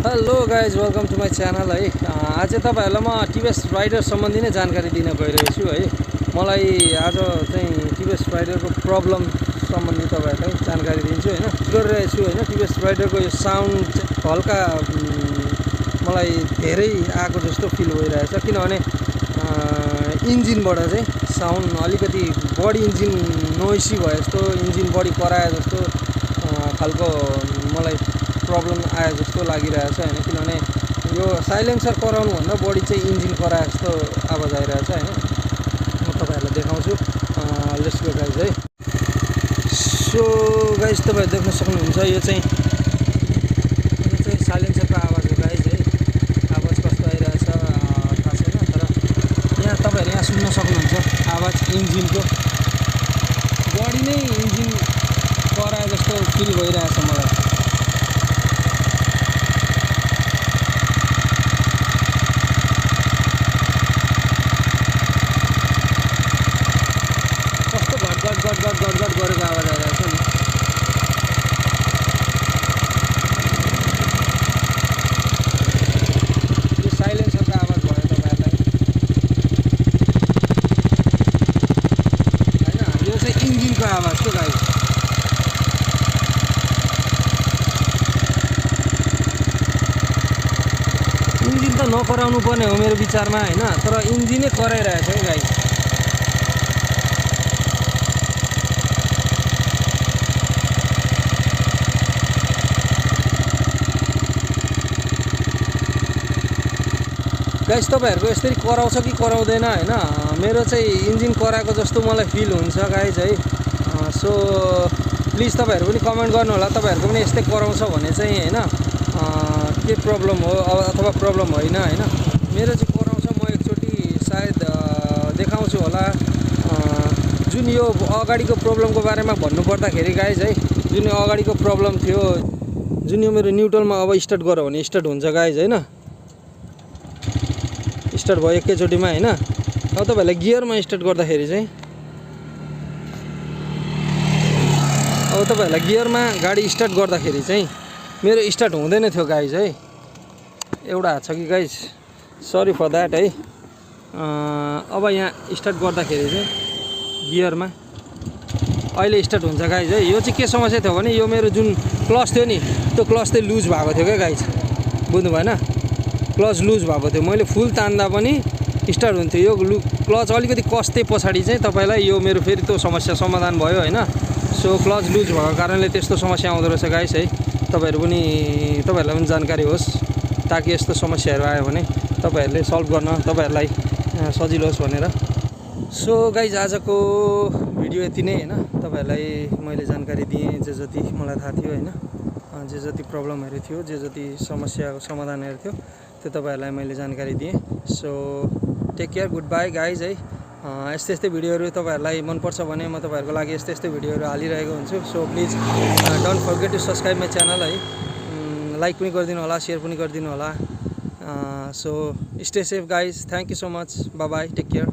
Hello guys welcome to my channel है। आज तपाईँहरूलाई म टिभिएस राइडर सम्बन्धी नै जानकारी दिन गइरहेको छु है। मलाई आज चाहिँ टिभिएस राइडरको प्रब्लम सम्बन्धी तपाईँहरूलाई जानकारी दिन्छु होइन। गरिरहेको छु होइन। टिभिएस राइडरको यो साउन्ड हल्का मलाई धेरै आएको जस्तो फिल भइरहेछ, किनभने इन्जिनबाट चाहिँ साउन्ड अलिकति बढी इन्जिन नोइसी भए जस्तो, इन्जिन बढी कराए जस्तो खालको मलाई प्रब्लम आए जस्तो लागिरहेछ होइन। किनभने यो साइलेन्सर कराउनुभन्दा बढी चाहिँ इन्जिन कराए जस्तो आवाज आइरहेछ होइन। म तपाईँहरूलाई देखाउँछु। लेट्स गो गाइज है। सो गाइज तपाईँहरू देख्न सक्नुहुन्छ यो चाहिँ साइलेन्सरको आवाज हो गाइज है। आवाज कस्तो आइरहेछ थाहा छैन, तर यहाँ तपाईँहरू यहाँ सुन्न सक्नुहुन्छ आवाज इन्जिनको बढी नै इन्जिन कराए जस्तो फिल भइरहेछ मलाई। गट गरेको आवाज आइरहेको छ नि। यो साइलेन्सरको आवाज भयो तपाईँहरूलाई होइन। यो चाहिँ इन्जिनको आवाज हो गाइस। इन्जिन त नकराउनु पर्ने हो मेरो विचारमा होइन, तर इन्जिनै कराइरहेछ है गाइस। गाइस तपाईँहरूको यसरी कराउँछ कि कराउँदैन होइन। मेरो चाहिँ इन्जिन कराएको जस्तो मलाई फिल हुन्छ गाइस है। सो प्लिज तपाईँहरू पनि कमेन्ट गर्नु होला, तपाईँहरूको पनि यस्तै कराउँछ भने चाहिँ होइन, के प्रब्लम हो अथवा प्रब्लम होइन होइन। मेरो चाहिँ कराउँछ, म एकचोटि सायद देखाउँछु होला। जुन यो अगाडिको प्रब्लमको बारेमा भन्नुपर्दाखेरि गाइस है, जुन यो अगाडिको प्रब्लम थियो, जुन यो मेरो न्युट्रलमा अब स्टार्ट गऱ्यो भने स्टार्ट हुन्छ गाइस होइन। स्टार्ट भयो एकैचोटिमा होइन। अब तपाईँहरूलाई गियरमा स्टार्ट गर्दाखेरि चाहिँ, अब तपाईँहरूलाई गियरमा गाडी स्टार्ट गर्दाखेरि चाहिँ मेरो स्टार्ट हुँदैन थियो गाइज है। एउटा छ कि गाइज, सरी फर द्याट है। अब यहाँ स्टार्ट गर्दाखेरि चाहिँ गियरमा अहिले स्टार्ट हुन्छ गाइज है। यो चाहिँ के समस्या थियो भने यो मेरो जुन क्लच थियो नि, त्यो क्लच चाहिँ लुज भएको थियो क्या गाइज, बुझ्नु भएन। क्लच लुज भएको थियो, मैले फुल तान्दा पनि स्टार्ट हुन्थ्यो। यो क्लच अलिकति कस्ते पछाडि चाहिँ तपाईँलाई यो मेरो फेरि त्यो समस्या समाधान भयो होइन। सो क्लच लुज भएको कारणले त्यस्तो समस्या आउँदो रहेछ गाइस है। तपाईँहरूलाई पनि जानकारी होस्, ताकि यस्तो समस्याहरू आयो भने तपाईँहरूले सल्भ गर्न तपाईँहरूलाई सजिलो होस् भनेर। सो गाइज आजको भिडियो यति नै होइन। तपाईँहरूलाई मैले जानकारी दिएँ जे जति मलाई थाहा थियो होइन, जे जति प्रब्लमहरू थियो, जे जति समस्याको समाधानहरू थियो, त्यो तपाईँहरूलाई मैले जानकारी दिएँ। So take care, good bye guys है। यस्तै यस्तै भिडियोहरू तपाईँहरूलाई मनपर्छ भने म तपाईँहरूको लागि यस्तै यस्तै भिडियोहरू हालिरहेको हुन्छु। So please don't forget to subscribe my channel है। लाइक पनि गरिदिनु होला, सेयर पनि गरिदिनु होला। So stay safe guys, thank you so much, bye bye, take care.